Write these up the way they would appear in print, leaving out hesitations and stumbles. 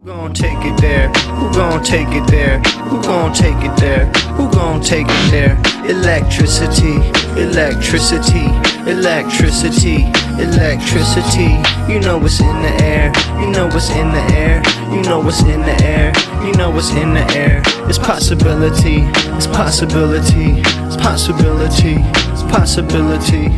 Who gon' take it there? Who gon' take it there? Who gon' take it there? Who gon' take it there? Electricity, electricity, electricity, electricity. You know what's in the air. You know what's in the air. You know what's in the air. You know what's in the air. It's possibility. It's possibility. It's possibility. It's possibility.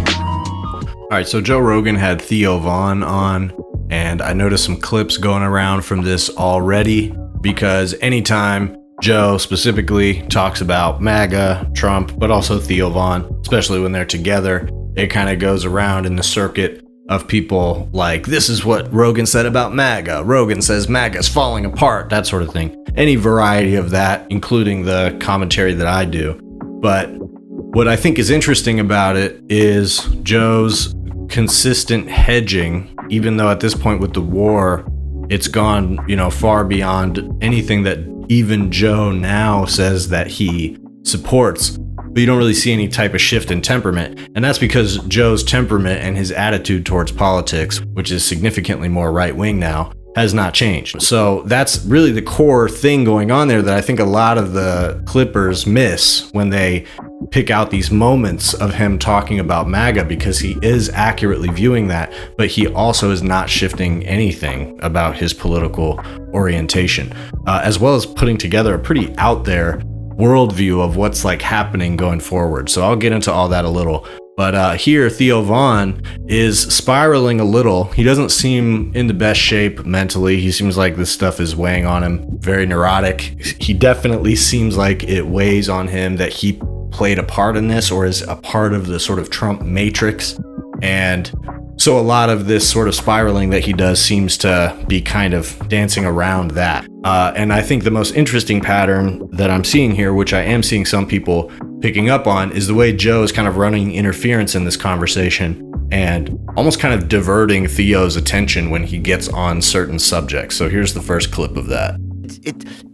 All right, so Joe Rogan had Theo on, and I noticed some clips going around from this already, because anytime Joe specifically talks about MAGA, Trump, but also Theo Von, especially when they're together, it kind of goes around in the circuit of people like, this is what Rogan said about MAGA. Rogan says MAGA's falling apart, that sort of thing. Any variety of that, including the commentary that I do. But what I think is interesting about it is Joe's consistent hedging, even though at this point with the war, it's gone, far beyond anything that even Joe now says that he supports. But you don't really see any type of shift in temperament. And that's because Joe's temperament and his attitude towards politics, which is significantly more right-wing now, has not changed. So that's really the core thing going on there that I think a lot of the Clippers miss when they pick out these moments of him talking about MAGA, because he is accurately viewing that, but he also is not shifting anything about his political orientation, as well as putting together a pretty out there worldview of what's like happening going forward. So I'll get into all that a little. But here, Theo Von is spiraling a little. He doesn't seem in the best shape mentally. He seems like this stuff is weighing on him, very neurotic. He definitely seems like it weighs on him that he played a part in this, or is a part of the sort of Trump matrix. And so a lot of this sort of spiraling that he does seems to be kind of dancing around that. And I think the most interesting pattern that I'm seeing here, which I am seeing some people picking up on, is the way Joe is kind of running interference in this conversation and almost kind of diverting Theo's attention when he gets on certain subjects. So here's the first clip of that.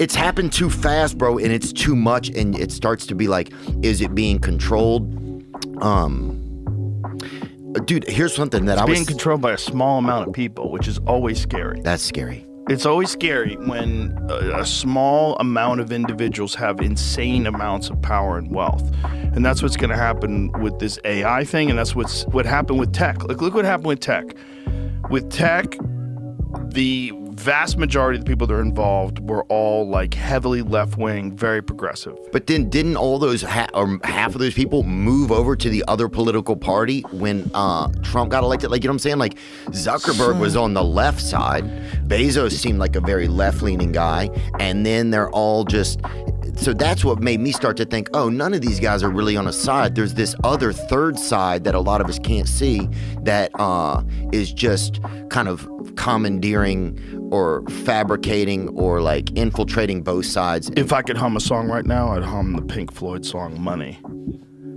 It's happened too fast, bro, and it's too much, and it starts to be like, is it being controlled? Dude, here's something that it's being controlled by a small amount of people, which is always scary. That's scary. It's always scary when a small amount of individuals have insane amounts of power and wealth. And that's what's going to happen with this AI thing, and that's what happened with tech. Like, look what happened with tech. With tech, the vast majority of the people that are involved were all like heavily left-wing, very progressive. But then didn't all those or half of those people move over to the other political party when Trump got elected? Like, you know what I'm saying? Like, Zuckerberg was on the left side. Bezos seemed like a very left-leaning guy. And then they're all just... So that's what made me start to think, oh, none of these guys are really on a side. There's this other third side that a lot of us can't see that is just kind of commandeering or fabricating or like infiltrating both sides. If I could hum a song right now, I'd hum the Pink Floyd song Money.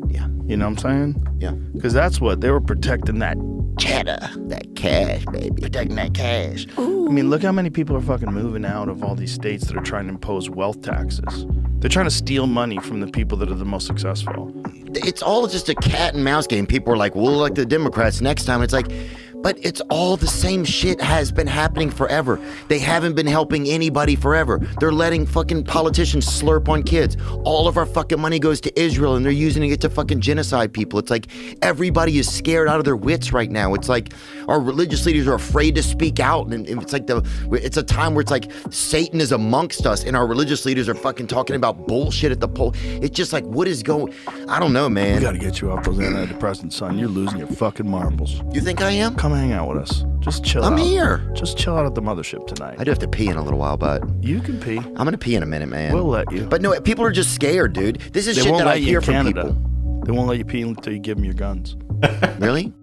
Yeah. You know what I'm saying? Yeah. Because that's what they were protecting, that cheddar. That cash, baby. Protecting that cash. Ooh. I mean, look how many people are fucking moving out of all these states that are trying to impose wealth taxes. They're trying to steal money from the people that are the most successful. It's all just a cat and mouse game. People are like, we'll elect the Democrats next time. It's like, but it's all the same shit has been happening forever. They haven't been helping anybody forever. They're letting fucking politicians slurp on kids. All of our fucking money goes to Israel and they're using it to fucking genocide people. It's like everybody is scared out of their wits right now. It's like our religious leaders are afraid to speak out. And it's like it's a time where it's like Satan is amongst us and our religious leaders are fucking talking about bullshit at the poll. It's just like, what is going... I don't know, man. We gotta get you off those antidepressants, son. You're losing your fucking marbles. You think I am? Come hang out with us. Just chill out. I'm here. Just chill out at the mothership tonight. I do have to pee in a little while, but... You can pee. I'm gonna pee in a minute, man. We'll let you. But no, people are just scared, dude. This is shit that I hear from people. They won't let you pee until you give them your guns. Really?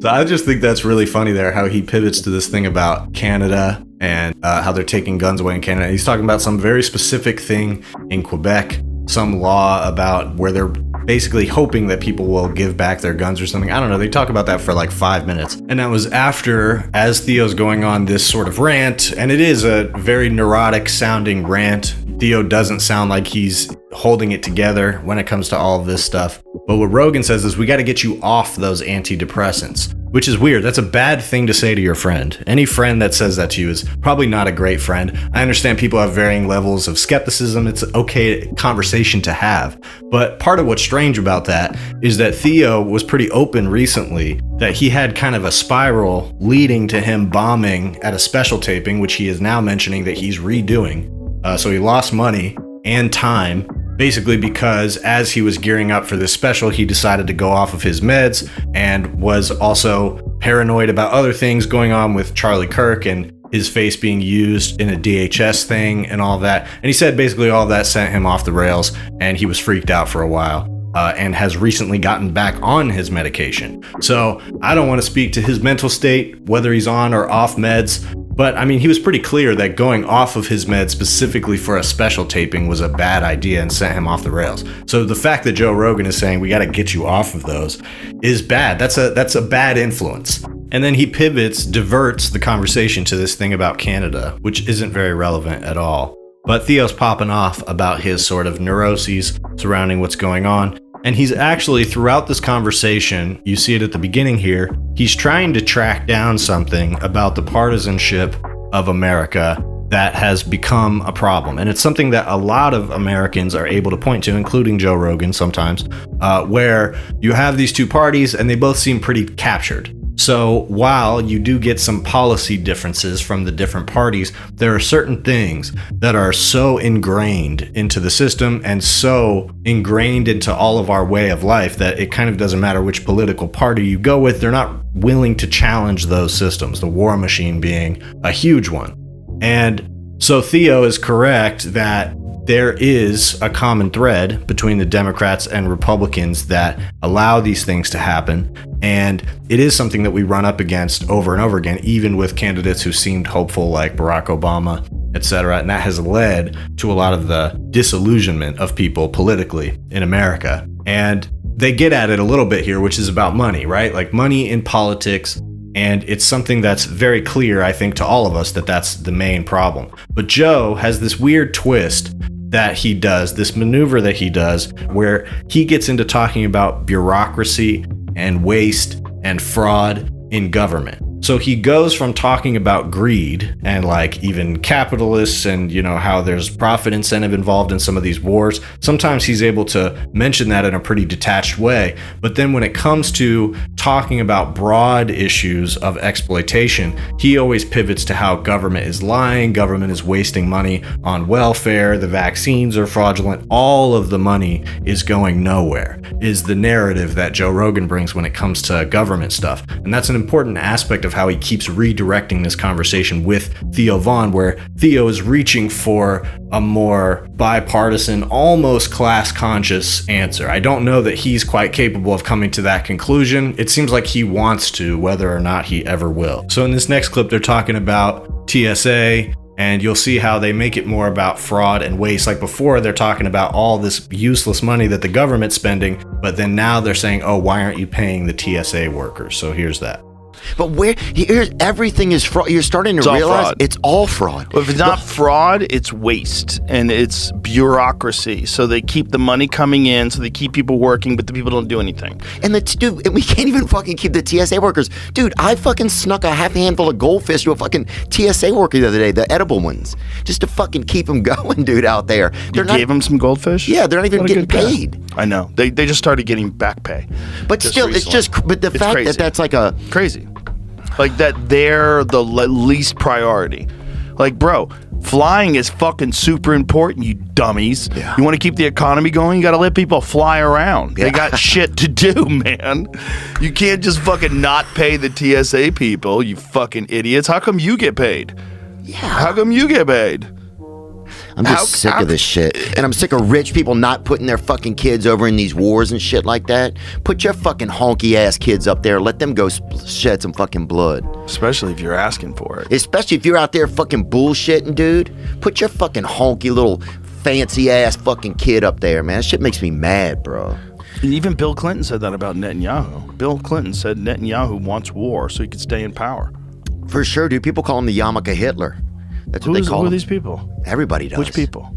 So I just think that's really funny there, how he pivots to this thing about Canada and how they're taking guns away in Canada. He's talking about some very specific thing in Quebec, some law about where they're basically hoping that people will give back their guns or something. I don't know. They talk about that for like 5 minutes. And that was after, as Theo's going on this sort of rant, and it is a very neurotic sounding rant. Theo doesn't sound like he's holding it together when it comes to all of this stuff. But what Rogan says is, we got to get you off those antidepressants. which is weird. That's a bad thing to say to your friend. Any friend that says that to you is probably not a great friend. I understand people have varying levels of skepticism. It's an okay conversation to have. But part of what's strange about that is that Theo was pretty open recently that he had kind of a spiral leading to him bombing at a special taping, which he is now mentioning that he's redoing. So he lost money and time, basically because as he was gearing up for this special, he decided to go off of his meds and was also paranoid about other things going on with Charlie Kirk and his face being used in a DHS thing and all that. And he said basically all that sent him off the rails and he was freaked out for a while. And has recently gotten back on his medication. So I don't want to speak to his mental state, whether he's on or off meds, but I mean, he was pretty clear that going off of his meds specifically for a special taping was a bad idea and sent him off the rails. So the fact that Joe Rogan is saying we got to get you off of those is bad. That's a bad influence. And then he diverts the conversation to this thing about Canada, which isn't very relevant at all. But Theo's popping off about his sort of neuroses surrounding what's going on. And he's actually, throughout this conversation, you see it at the beginning here, he's trying to track down something about the partisanship of America that has become a problem. And it's something that a lot of Americans are able to point to, including Joe Rogan sometimes, where you have these two parties and they both seem pretty captured. So while you do get some policy differences from the different parties, there are certain things that are so ingrained into the system and so ingrained into all of our way of life that it kind of doesn't matter which political party you go with. They're not willing to challenge those systems, the war machine being a huge one. And so Theo is correct that there is a common thread between the Democrats and Republicans that allow these things to happen. And it is something that we run up against over and over again, even with candidates who seemed hopeful like Barack Obama, etc. And that has led to a lot of the disillusionment of people politically in America. And they get at it a little bit here, which is about money, right? Like money in politics. And it's something that's very clear, I think, to all of us that that's the main problem. But Joe has this weird twist that he does, this maneuver that he does, where he gets into talking about bureaucracy and waste and fraud in government. So he goes from talking about greed and like even capitalists and, you know, how there's profit incentive involved in some of these wars. Sometimes he's able to mention that in a pretty detached way. But then when it comes to talking about broad issues of exploitation, he always pivots to how government is lying, government is wasting money on welfare, the vaccines are fraudulent, all of the money is going nowhere, is the narrative that Joe Rogan brings when it comes to government stuff. And that's an important aspect of how he keeps redirecting this conversation with Theo Von, where Theo is reaching for a more bipartisan, almost class-conscious answer. I don't know that he's quite capable of coming to that conclusion. It seems like he wants to, whether or not he ever will. So in this next clip, they're talking about TSA, and you'll see how they make it more about fraud and waste. Like before, they're talking about all this useless money that the government's spending, but then now they're saying, oh, why aren't you paying the TSA workers? So here's that. But here's everything is fraud. You're starting to realize it's all fraud. Well, if it's not fraud, it's waste and it's bureaucracy. So they keep the money coming in, so they keep people working, but the people don't do anything. And dude, we can't even fucking keep the TSA workers. Dude, I fucking snuck a half handful of goldfish to a fucking TSA worker the other day, the edible ones, just to fucking keep them going, dude, out there. You gave them some goldfish? Yeah, they're not even getting paid. I know. They just started getting back pay. But still, recently. But the fact that that's like a... Crazy. Like that they're the least priority. Like, bro, flying is fucking super important, you dummies. Yeah. You want to keep the economy going? You got to let people fly around. Yeah. They got shit to do, man. You can't just fucking not pay the TSA people, you fucking idiots. How come you get paid? Yeah. How come you get paid? I'm just sick of this shit. And I'm sick of rich people not putting their fucking kids over in these wars and shit like that. Put your fucking honky ass kids up there. Let them go shed some fucking blood. Especially if you're asking for it. Especially if you're out there fucking bullshitting, dude. Put your fucking honky little fancy ass fucking kid up there, man. That shit makes me mad, bro. And even Bill Clinton said that about Netanyahu. Bill Clinton said Netanyahu wants war so he could stay in power. For sure, dude. People call him the yarmulke Hitler. That's what they call him. Who are these people? Everybody does. Which people?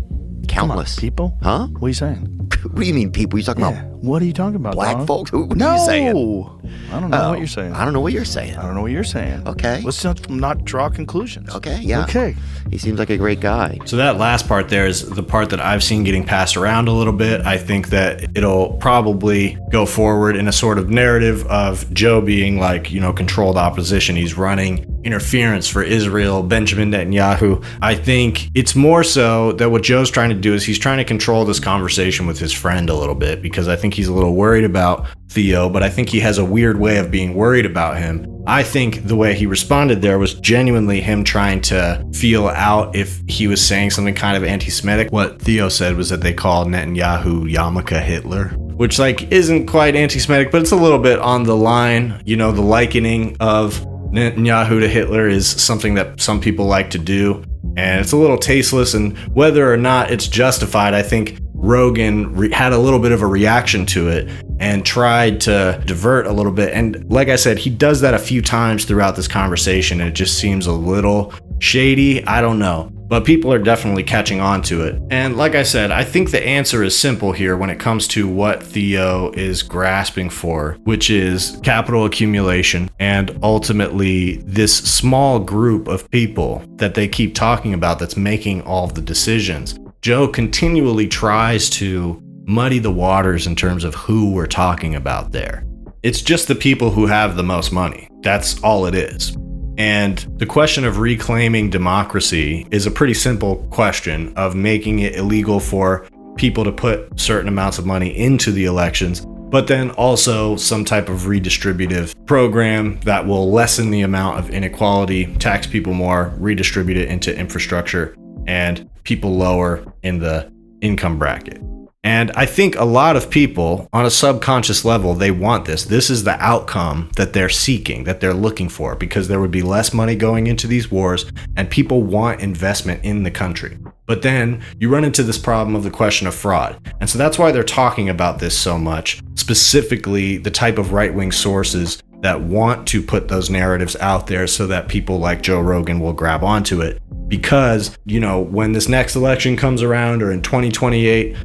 Countless. People? Huh? What are you saying? What do you mean, people? You talking about What are you talking about, black dog? folks? What No. are you saying? I don't know what you're saying. I don't know what you're saying. I don't know what you're saying. Okay. Let's not draw conclusions. Okay, yeah. Okay. He seems like a great guy. So that last part there is the part that I've seen getting passed around a little bit. I think that it'll probably go forward in a sort of narrative of Joe being like, controlled opposition. He's running interference for Israel, Benjamin Netanyahu. I think it's more so that what Joe's trying to do is he's trying to control this conversation with his friend a little bit, because I think he's a little worried about Theo, but I think he has a weird way of being worried about him. I think the way he responded there was genuinely him trying to feel out if he was saying something kind of anti-Semitic. What Theo said was that they call Netanyahu Yarmulke Hitler, which isn't quite anti-Semitic, but it's a little bit on the line. The likening of Netanyahu to Hitler is something that some people like to do, and it's a little tasteless, and whether or not it's justified, I think Rogan had a little bit of a reaction to it and tried to divert a little bit. And like I said, he does that a few times throughout this conversation, and it just seems a little shady. I don't know. But people are definitely catching on to it. And like I said, I think the answer is simple here when it comes to what Theo is grasping for, which is capital accumulation and ultimately this small group of people that they keep talking about that's making all of the decisions. Joe continually tries to muddy the waters in terms of who we're talking about there. It's just the people who have the most money. That's all it is. And the question of reclaiming democracy is a pretty simple question of making it illegal for people to put certain amounts of money into the elections, but then also some type of redistributive program that will lessen the amount of inequality, tax people more, redistribute it into infrastructure and people lower in the income bracket. And I think a lot of people on a subconscious level, they want this. This is the outcome that they're seeking, that they're looking for, because there would be less money going into these wars and people want investment in the country. But then you run into this problem of the question of fraud. And so that's why they're talking about this so much, specifically the type of right-wing sources that want to put those narratives out there so that people like Joe Rogan will grab onto it. Because, when this next election comes around or in 2028,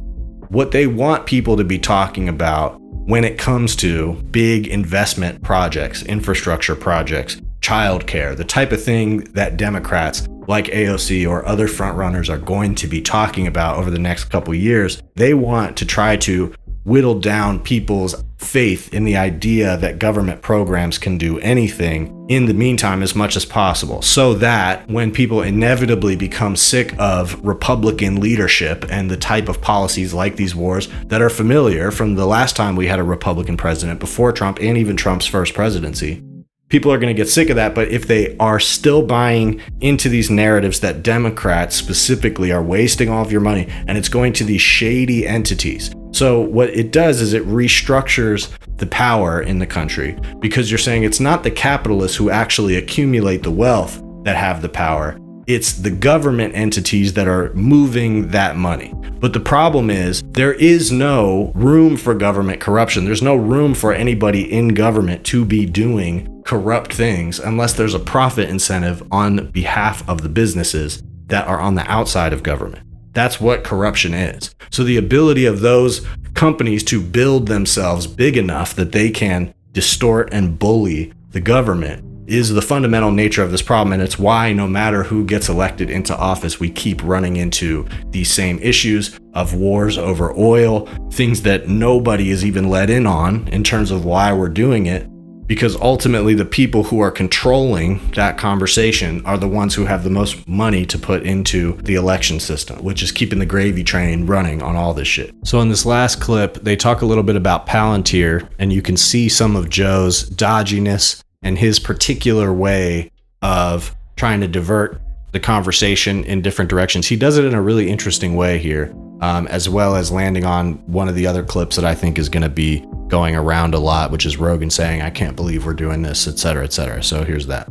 what they want people to be talking about when it comes to big investment projects, infrastructure projects, childcare, the type of thing that Democrats like AOC or other frontrunners are going to be talking about over the next couple years, they want to try to whittle down people's faith in the idea that government programs can do anything in the meantime as much as possible, so that when people inevitably become sick of Republican leadership and the type of policies like these wars that are familiar from the last time we had a Republican president before Trump and even Trump's first presidency, people are going to get sick of that. But if they are still buying into these narratives that Democrats specifically are wasting all of your money and it's going to these shady entities. So what it does is it restructures the power in the country, because you're saying it's not the capitalists who actually accumulate the wealth that have the power. It's the government entities that are moving that money. But the problem is there is no room for government corruption. There's no room for anybody in government to be doing corrupt things unless there's a profit incentive on behalf of the businesses that are on the outside of government. That's what corruption is. So the ability of those companies to build themselves big enough that they can distort and bully the government is the fundamental nature of this problem. And it's why no matter who gets elected into office, we keep running into these same issues of wars over oil, things that nobody is even let in on in terms of why we're doing it. Because ultimately the people who are controlling that conversation are the ones who have the most money to put into the election system, which is keeping the gravy train running on all this shit. So in this last clip, they talk a little bit about Palantir, and you can see some of Joe's dodginess and his particular way of trying to divert the conversation in different directions. He does it in a really interesting way here, as well as landing on one of the other clips that I think is going to be going around a lot, which is Rogan saying, "I can't believe we're doing this," etc., etc. So here's that.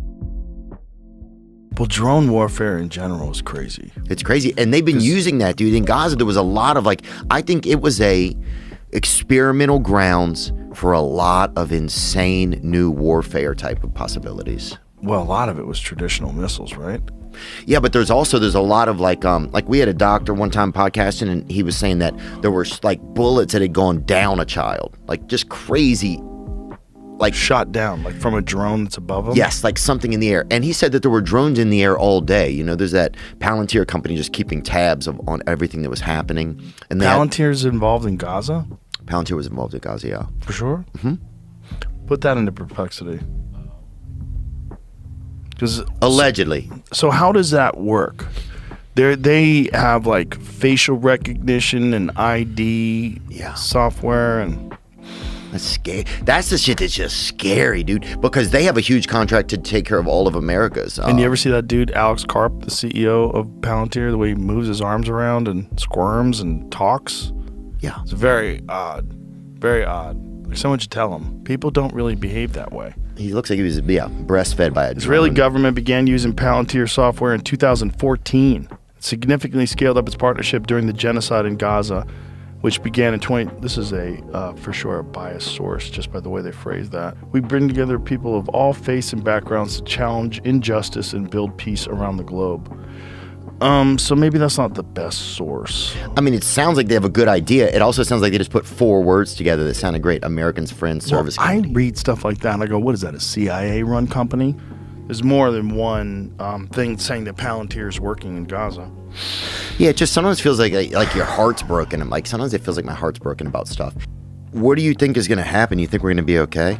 Well, drone warfare in general is crazy. It's crazy. And they've been using that, dude. In Gaza, there was a lot of I think it was a experimental grounds for a lot of insane new warfare type of possibilities. Well, a lot of it was traditional missiles, right? Yeah, but there's a lot of like we had a doctor one time podcasting, and he was saying that there were like bullets that had gone down a child, like just crazy, like shot down, like from a drone that's above them. Yes, like something in the air. And he said that there were drones in the air all day. You know, there's that Palantir company just keeping tabs on everything that was happening. And Palantir's involved in Gaza? Palantir was involved in Gaza, yeah. For sure? Mm-hmm. Put that into perplexity. Allegedly. So how does that work? They have like facial recognition and ID software, and that's scary. That's the shit that's just scary, dude. Because they have a huge contract to take care of all of America's. And you ever see that dude Alex Karp, the CEO of Palantir, the way he moves his arms around and squirms and talks? Yeah, it's very odd. Very odd. Like someone should tell him. People don't really behave that way. He looks like he was breastfed by a drone. Israeli government began using Palantir software in 2014. It significantly scaled up its partnership during the genocide in Gaza, which began in This is for sure a biased source, just by the way they phrase that. We bring together people of all faiths and backgrounds to challenge injustice and build peace around the globe. So maybe that's not the best source. I mean, it sounds like they have a good idea. It also sounds like they just put 4 words together that sounded great. Americans, friends, service. I read stuff like that and I go, what is that, a CIA-run company? There's more than one thing saying that Palantir is working in Gaza. Yeah, it just sometimes feels like your heart's broken. Like sometimes it feels like my heart's broken about stuff. What do you think is going to happen? You think we're going to be okay?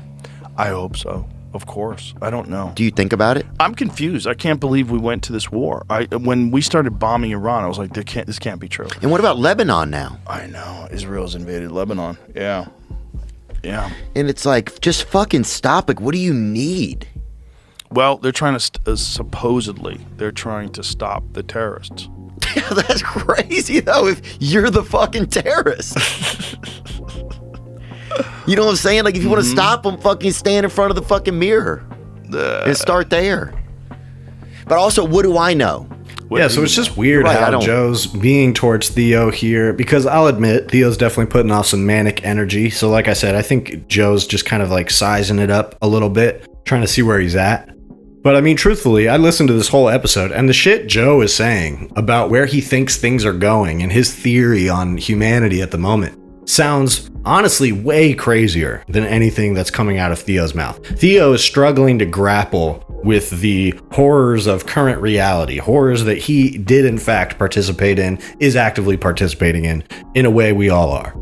I hope so. Of course. I don't know. Do you think about it? I'm confused. I can't believe we went to this war. When we started bombing Iran, I was like, this can't be true. And what about Lebanon now? I know. Israel's invaded Lebanon. Yeah. Yeah. And it's like, just fucking stop. Like, what do you need? Well, they're trying to, supposedly, they're trying to stop the terrorists. Yeah, that's crazy, though, if you're the fucking terrorist. You know what I'm saying? Like, if you want to stop them, fucking stand in front of the fucking mirror and start there. But also, what do I know? Yeah, so it's just weird how Joe's being towards Theo here, because I'll admit, Theo's definitely putting off some manic energy. So like I said, I think Joe's just kind of like sizing it up a little bit, trying to see where he's at. But I mean, truthfully, I listened to this whole episode, and the shit Joe is saying about where he thinks things are going and his theory on humanity at the moment sounds honestly way crazier than anything that's coming out of Theo's mouth. Theo is struggling to grapple with the horrors of current reality, horrors that he did in fact participate in, is actively participating in a way we all are.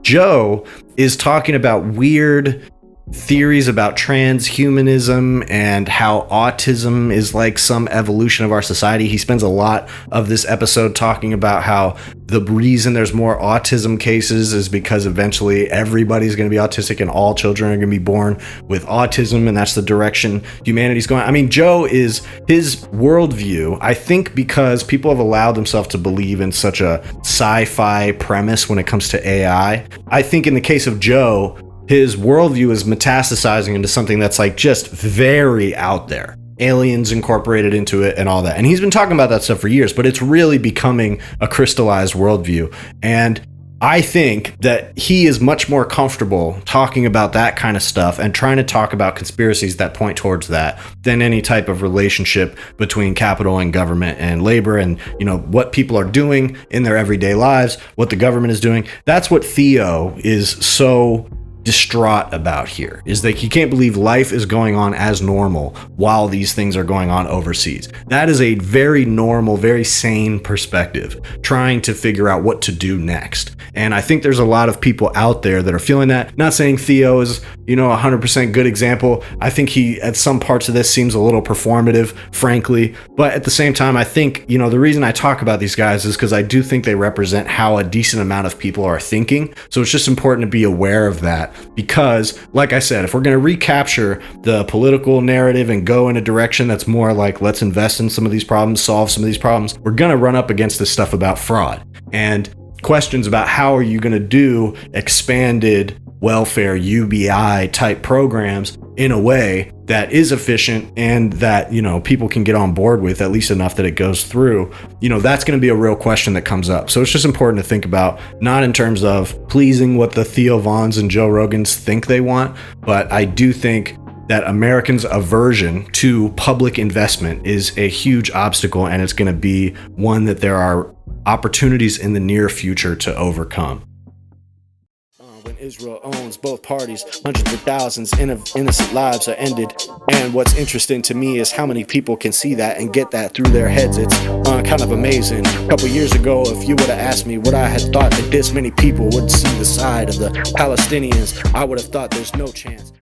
Joe is talking about weird theories about transhumanism and how autism is like some evolution of our society. He spends a lot of this episode talking about how the reason there's more autism cases is because eventually everybody's going to be autistic and all children are going to be born with autism, and that's the direction humanity's going. I mean, Joe is his worldview, I think, because people have allowed themselves to believe in such a sci-fi premise when it comes to AI. I think in the case of Joe, his worldview is metastasizing into something that's like just very out there. Aliens incorporated into it and all that. And he's been talking about that stuff for years, but it's really becoming a crystallized worldview. And I think that he is much more comfortable talking about that kind of stuff and trying to talk about conspiracies that point towards that than any type of relationship between capital and government and labor and, you know, what people are doing in their everyday lives, what the government is doing. That's what Theo is so distraught about here, is that he can't believe life is going on as normal while these things are going on overseas. That is a very normal, very sane perspective, trying to figure out what to do next. And I think there's a lot of people out there that are feeling that. Not saying Theo is, you know, 100% good example. I think he, at some parts of this, seems a little performative, frankly. But at the same time, I think, you know, the reason I talk about these guys is because I do think they represent how a decent amount of people are thinking. So it's just important to be aware of that. Because, like I said, if we're going to recapture the political narrative and go in a direction that's more like, let's invest in some of these problems, solve some of these problems, we're going to run up against this stuff about fraud and questions about how are you going to do expanded welfare, UBI type programs in a way that is efficient and that, you know, people can get on board with, at least enough that it goes through. You know, that's going to be a real question that comes up. So it's just important to think about, not in terms of pleasing what the Theo Vons and Joe Rogans think they want, but I do think that Americans' aversion to public investment is a huge obstacle, and it's going to be one that there are opportunities in the near future to overcome. When Israel owns both parties, hundreds of thousands of innocent lives are ended. And what's interesting to me is how many people can see that and get that through their heads. It's kind of amazing. A couple years ago, if you would have asked me what I had thought that this many people would see the side of the Palestinians, I would have thought there's no chance.